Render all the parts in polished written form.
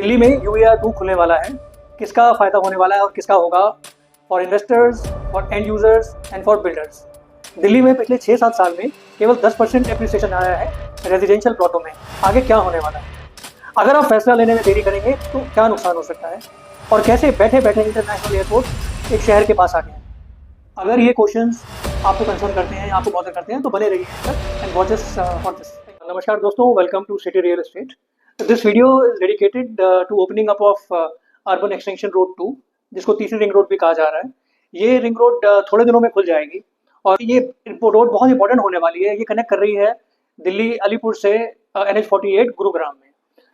दिल्ली में UER 2 खुलने वाला है। किसका फ़ायदा होने वाला है और किसका होगा? For investors, for and users and for builders. Delhi में पिछले 6-7 साल में केवल 10% एप्रिसिएशन आया है रेजिडेंशियल प्लॉटों में। आगे क्या होने वाला है? अगर आप फैसला लेने में देरी करेंगे तो क्या नुकसान हो सकता है और कैसे बैठे बैठे इंटरनेशनल एयरपोर्ट एक शहर के पास आ गए हैं? अगर ये क्वेश्चंस आपको कंसर्न करते हैं, आपको बॉदर करते हैं, तो बने रहिए and watch us for this. नमस्कार दोस्तों, welcome to city real estate. This video is dedicated to opening up of urban extension road 2, जिसको तीसरी रिंग रोड भी कहा जा रहा है। ये रिंग रोड थोड़े दिनों में खुल जाएगी और ये रोड बहुत इंपॉर्टेंट होने वाली है। ये कनेक्ट कर रही है दिल्ली अलीपुर से NH48 गुरुग्राम में।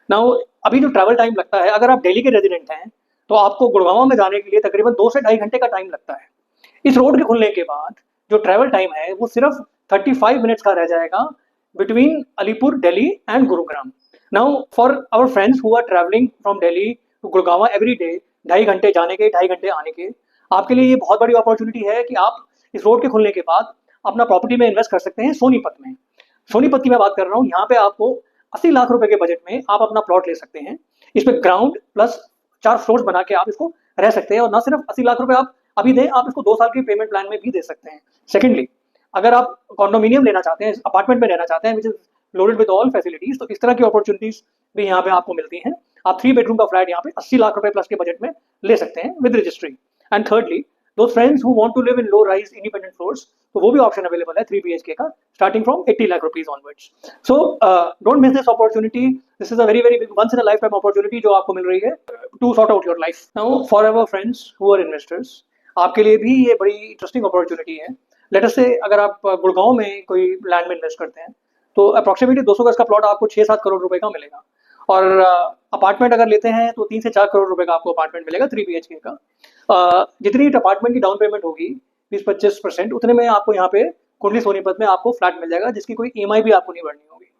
नाउ अभी जो ट्रैवल टाइम लगता है, अगर आप दिल्ली के रेजिडेंट हैं तो आपको गुड़गांव में जाने के लिए तकरीबन 2 से ढाई घंटे का टाइम लगता है। इस रोड के खुलने के बाद जो ट्रैवल टाइम है वो सिर्फ 35 मिनट्स का रह जाएगा between Alipur, Delhi and Gurugram. Now for our friends who are travelling from Delhi to Gurgaon every day, 2.5 घंटे जाने के, 2.5 घंटे आने के, आपके लिए ये बहुत बड़ी अपॉर्चुनिटी है कि आप इस रोड के खुलने के बाद अपना प्रॉपर्टी में इन्वेस्ट कर सकते हैं सोनीपत में। सोनीपत की मैं बात कर रहा हूँ। यहाँ पे आपको 80 लाख रुपए के बजट में आप अपना प्लॉट ले सकते हैं। इसमें ग्राउंड प्लस 4 फ्लोर्स बना के आप इसको रह सकते हैं और ना सिर्फ 80 लाख रुपए आप अभी दें, आप इसको 2 साल के पेमेंट प्लान में भी दे सकते हैं। सेकेंडली, अगर आप कॉन्डोमिनियम लेना चाहते हैं, अपार्टमेंट में रहना चाहते हैं which is loaded with all facilities, तो इस तरह की अपॉर्चुनिटीज भी यहाँ पे आपको मिलती हैं। आप 3 बेडरूम का फ्लैट यहाँ पे 80 लाख रुपए प्लस के बजट में ले सकते हैं with registry. And thirdly, those friends who want to live in low rise independent floors, तो वो भी ऑप्शन अवेलेबल है 3 BHK का, starting from 80 lakh rupees onwards. So don't miss this opportunity. This is a very very big once in a lifetime opportunity जो आपको मिल रही है to sort out your life. Now for our friends who are investors, आपके लिए भी ये बड़ी इंटरेस्टिंग अपॉर्चुनिटी है। लेट अस से अगर आप गुड़गांव में कोई लैंड में इन्वेस्ट करते हैं तो अप्रॉक्सीमेटली 200 गज का प्लॉट आपको 6-7 करोड़ रुपए का मिलेगा। और अपार्टमेंट अगर लेते हैं तो 3 से 4 करोड़ रुपए का आपको अपार्टमेंट मिलेगा 3 BHK का। जितनी अपार्टमेंट की डाउन पेमेंट होगी 20-25%, उतने में आपको यहाँ पे कुंडली सोनीपत में आपको फ्लैट मिल जाएगा, जिसकी कोई EMI भी आपको नहीं भरनी होगी।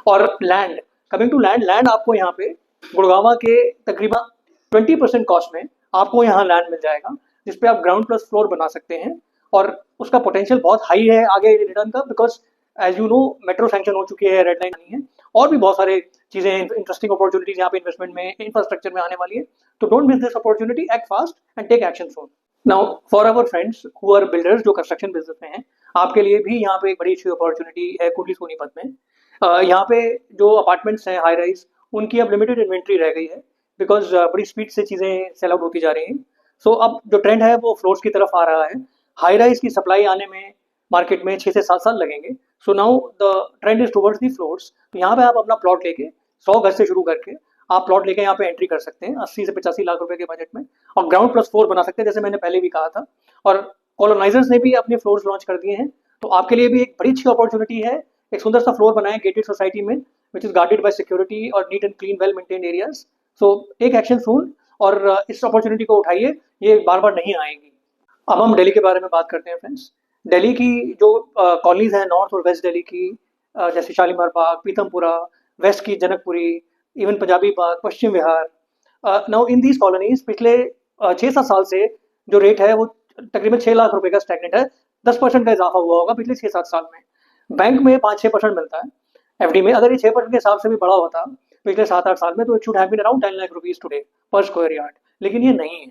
और land, coming to land, land आपको यहाँ पे गुड़गांव के तकरीबन 20% कॉस्ट में आपको यहाँ लैंड मिल जाएगा, जिसपे आप ग्राउंड प्लस फ्लोर बना सकते हैं। और उसका पोटेंशियल बहुत हाई है आगे रिटर्न का, because as you know metro sanction हो चुकी है, रेड लाइन नहीं है, और भी बहुत सारे चीजें, इंटरेस्टिंग अपॉर्चुनिटीज यहाँ पे इन्वेस्टमेंट में, इंफ्रास्ट्रक्चर में आने वाली है। तो don't miss this opportunity, act fast and take action soon. Now for our friends who are builders, जो कंस्ट्रक्शन बिजनेस में हैं, आपके लिए भी यहाँ पे एक बड़ी अच्छी अपॉर्चुनिटी है कुंडली सोनीपत में। यहाँ पे जो अपार्टमेंट्स हैं हाई राइज, उनकी अब लिमिटेड इन्वेंट्री रह गई है, बिकॉज बड़ी स्पीड से चीज़ें सेल आउट होती जा रही हैं। सो अब जो ट्रेंड है वो फ्लोर्स की तरफ आ रहा है। हाई राइज की सप्लाई आने में मार्केट में 6 से 7 साल लगेंगे। So now the trend is towards the floors. तो यहाँ पे आप अपना प्लॉट लेके 100 गज से शुरू करके आप प्लॉट लेके यहाँ पे एंट्री कर सकते हैं 80 से 85 लाख रुपए के बजट में, और ग्राउंड प्लस फ्लोर बना सकते हैं, जैसे मैंने पहले भी कहा था। और कॉलोनाइजर्स ने भी अपने फ्लोर्स लॉन्च कर दिए हैं, तो आपके लिए भी एक बड़ी अच्छी अपॉर्चुनिटी है। एक सुंदर सा फ्लोर बनाए गेटेड सोसाइटी में, which is guarded by security और neat and clean well maintained areas. So take action soon और इस अपॉर्चुनिटी को उठाइए, ये बार बार नहीं आएगी। अब हम दिल्ली के बारे में बात करते हैं फ्रेंड्स। दिल्ली की जो कॉलोनीज हैं नॉर्थ और वेस्ट दिल्ली की, जैसे शालीमार बाग, पीतमपुरा, वेस्ट की Janakpuri, even Punjabi Bagh, Paschim Vihar, now in these colonies पिछले 6-7 साल से जो रेट है वो तकरीबन 6 लाख रुपए का स्टैग्नेंट है। 10% का इजाफा हुआ होगा पिछले 6-7 साल में। बैंक में 5-6% मिलता है FD में। अगर ये 6% के हिसाब से भी बड़ा होता पिछले 7-8 साल में, तो it should have been around 10 lakh rupees today per square yard, लेकिन ये नहीं है।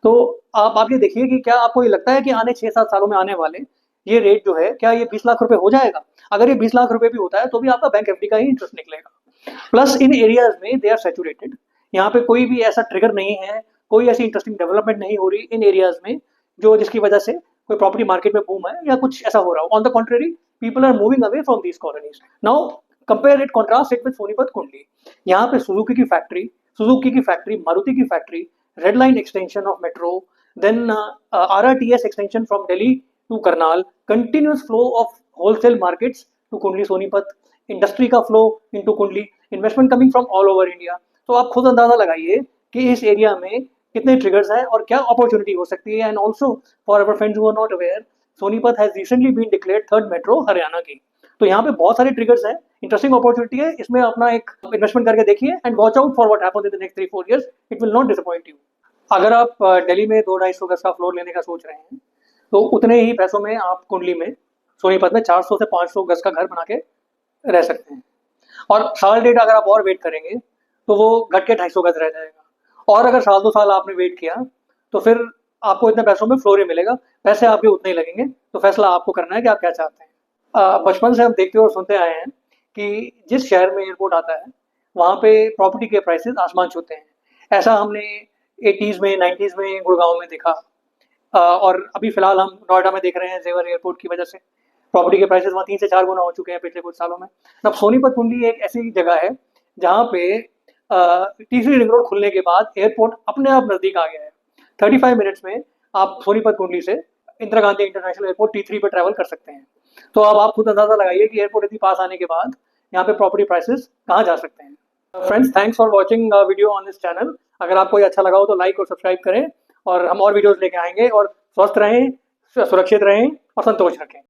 तो आप ये देखिए कि क्या आपको ये लगता है कि आने 6-7 सालों में आने वाले ये रेट जो है, क्या ये 20 लाख रुपए हो जाएगा? अगर ये 20 लाख रुपए भी होता है तो भी आपका बैंक FD का ही इंटरेस्ट निकलेगा। प्लस इन एरियाज में दे आर सैचुरेटेड। यहाँ पे कोई भी ऐसा ट्रिगर नहीं है, कोई ऐसी इंटरेस्टिंग डेवलपमेंट नहीं हो रही इन एरियाज में जो जिसकी वजह से कोई प्रॉपर्टी मार्केट में बूम है या कुछ ऐसा हो रहा हो। On the contrary, people are moving away from these colonies. Now compare it, contrast it with Sonipat Kundli. यहाँ पे सुजुकी की फैक्ट्री, मारुति की factory, red line extension of metro, then RRTS extension from Delhi to Karnal, continuous flow of wholesale markets to Kundli Sonipat, industry का flow into Kundli, investment coming from all over India। तो आप खुद अंदाजा लगाइए कि इस area में कितने ट्रिगर्स हैं और क्या अपॉर्चुनिटी हो सकती है। And also for our friends who are not aware, Sonipat has recently been declared 3rd metro Haryana की। तो यहाँ पे बहुत सारे ट्रिगर्स हैं, इंटरेस्टिंग अपॉर्चुनिटी है। इसमें अपना एक इन्वेस्टमेंट करके देखिए and watch out for what happens in the next 3-4 years, it will not disappoint you. अगर आप दिल्ली में 200-250 गज का फ्लोर लेने का सोच रहे हैं, तो उतने ही पैसों में आप कुंडली में, सोनीपत में 400 से 500 गज का घर बना के रह सकते हैं। और साल डेढ़ अगर आप और वेट करेंगे तो वो घट के 250 गज रह जाएगा। और अगर साल 2 साल आपने वेट किया तो फिर आपको इतने पैसों में फ्लोर ही मिलेगा, पैसे आपके उतने ही लगेंगे। तो फैसला आपको करना है कि आप क्या चाहते हैं। बचपन से हम देखते और सुनते आए हैं कि जिस शहर में एयरपोर्ट आता है वहाँ पे प्रॉपर्टी के प्राइसेस आसमान छूते हैं। ऐसा हमने 80s में 90s में गुड़गांव में देखा, और अभी फिलहाल हम नोएडा में देख रहे हैं जेवर एयरपोर्ट की वजह से प्रॉपर्टी के प्राइसेस वहाँ 3 से 4 गुना हो चुके हैं पिछले कुछ सालों में। अब सोनीपत कुंडली एक ऐसी जगह है जहाँ पे तीसरी रिंग रोड खुलने के बाद एयरपोर्ट अपने आप नज़दीक आ गया है। 35 मिनट्स में आप सोनीपत कुंडली से Indira Gandhi international airport T3 पे ट्रैवल कर सकते हैं। तो अब आप खुद अंदाजा लगाइए कि एयरपोर्ट इतनी पास आने के बाद यहाँ पे प्रॉपर्टी प्राइसेस कहाँ जा सकते हैं। Friends, thanks for watching video on this channel. अगर आपको ये अच्छा लगा हो तो लाइक और सब्सक्राइब करें, और हम और वीडियोस लेके आएंगे। और स्वस्थ रहें, सुरक्षित रहें और संतोष रखें।